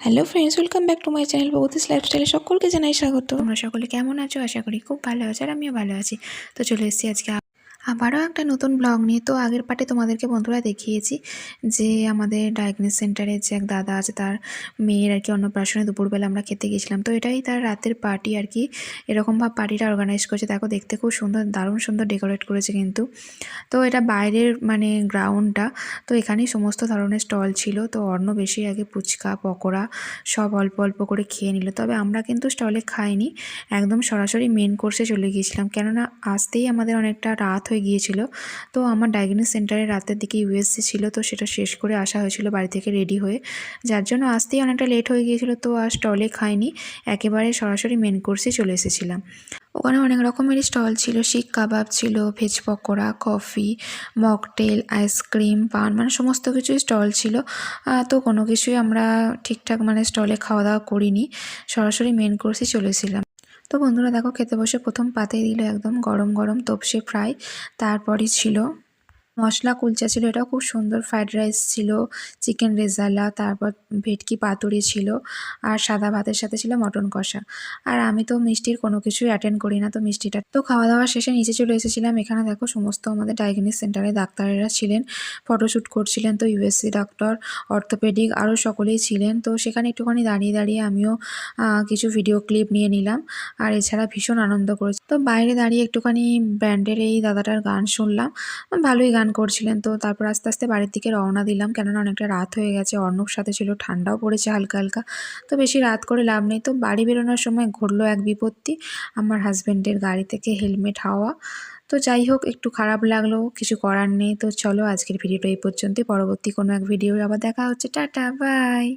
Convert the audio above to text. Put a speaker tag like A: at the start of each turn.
A: Hello friends, welcome back to my channel Bhagabati's লাইফস্টাইলে সকলকে জানাই স্বাগত। তোমরা সকলে কেমন আছো? আশা করি খুব ভালো আছো, আর আমিও ভালো আছি। তো চলে এসেছি আজকে আবারও একটা নতুন ব্লগ নিয়ে। তো আগের পার্টে তোমাদেরকে বন্ধুরা দেখিয়েছি যে আমাদের ডায়াগনোস সেন্টারে যে এক দাদা আছে, তার মেয়ের আর কি অন্নপ্রাশনে দুপুরবেলা আমরা খেতে গেছিলাম। তো এটাই তার রাতের পার্টি আর কি। এরকমভাবে পার্টিটা অর্গানাইজ করেছে, দেখো দেখতে খুব সুন্দর, দারুণ সুন্দর ডেকোরেট করেছে কিন্তু। তো এটা বাইরের মানে গ্রাউন্ডটা। তো এখানেই সমস্ত ধরনের স্টল ছিল। তো অর্ণ বেশি আগে ফুচকা পকোড়া সব অল্প অল্প করে খেয়ে নিল। তবে আমরা কিন্তু স্টলে খাইনি, একদম সরাসরি মেন কোর্সে চলে গিয়েছিলাম, কেননা আসতেই আমাদের অনেকটা রাত হয়ে গিয়েছিল। তো আমার ডায়াগনোস সেন্টারে রাতের দিকে ইউএসসি ছিল, তো সেটা শেষ করে আসা হয়েছিল বাড়ি থেকে রেডি হয়ে, যার জন্য আসতেই অনেকটা লেট হয়ে গিয়েছিল। তো আর স্টলে খাইনি, একেবারে সরাসরি মেন কোর্সে চলে এসেছিলাম। ওখানে অনেক রকমেরই স্টল ছিল, শিক কাবাব ছিল, veg pakora, coffee, mocktail, ice cream, পান, মানে সমস্ত কিছুই স্টল ছিল। তো কোনো কিছুই আমরা ঠিকঠাক মানে স্টলে খাওয়া দাওয়া করিনি, সরাসরি মেন কোর্সে চলেছিলাম। তো বন্ধুরা দেখো, খেতে বসে প্রথম পাতেই দিল একদম গরম গরম তপসে ফ্রাই। তারপরই ছিল মশলা কুলচা ছিল, এটাও খুব সুন্দর। ফ্রাইড রাইস ছিল, চিকেন রেজালা, তারপর ভেটকি পাতুরি ছিল, আর সাদা ভাতের সাথে ছিল মটন কষা। আর আমি তো মিষ্টির কোনো কিছুই অ্যাটেন্ড করি না, তো মিষ্টিটা তো খাওয়া দাওয়া শেষে নিচে চলে এসেছিলাম। এখানে দেখো সমস্ত আমাদের ডায়াগনোস সেন্টারে ডাক্তারেরা ছিলেন, ফটোশ্যুট করছিলেন। তো ইউএসসি ডক্টর, অর্থোপেডিক আরও সকলেই ছিলেন। তো সেখানে একটুখানি দাঁড়িয়ে দাঁড়িয়ে আমিও কিছু ভিডিও ক্লিপ নিয়ে নিলাম, আর এছাড়া ভীষণ আনন্দ করেছি। তো বাইরে দাঁড়িয়ে একটুখানি ব্যান্ডের এই দাদাটার গান শুনলাম, ভালোই গান করছিলেন। তো তারপর আস্তে আস্তে বাড়ির দিকে রওনা দিলাম, কেননা অনেকটা রাত হয়ে গেছে, অর্ণব সাথে ছিল, ঠান্ডাও পড়েছে হালকা হালকা। তো বেশি রাত করে লাভ নেই। তো বাড়ি বেরোনোর সময় ঘটলো এক বিপত্তি, আমার হাজব্যান্ডের গাড়ি থেকে হেলমেট হাওয়া। তো যাই হোক, একটু খারাপ লাগলো, কিছু করার নেই। তো চলো আজকের ভিডিওটা এই পর্যন্তই, পরবর্তী কোনো এক ভিডিও আবার দেখা হচ্ছে। Tata, by.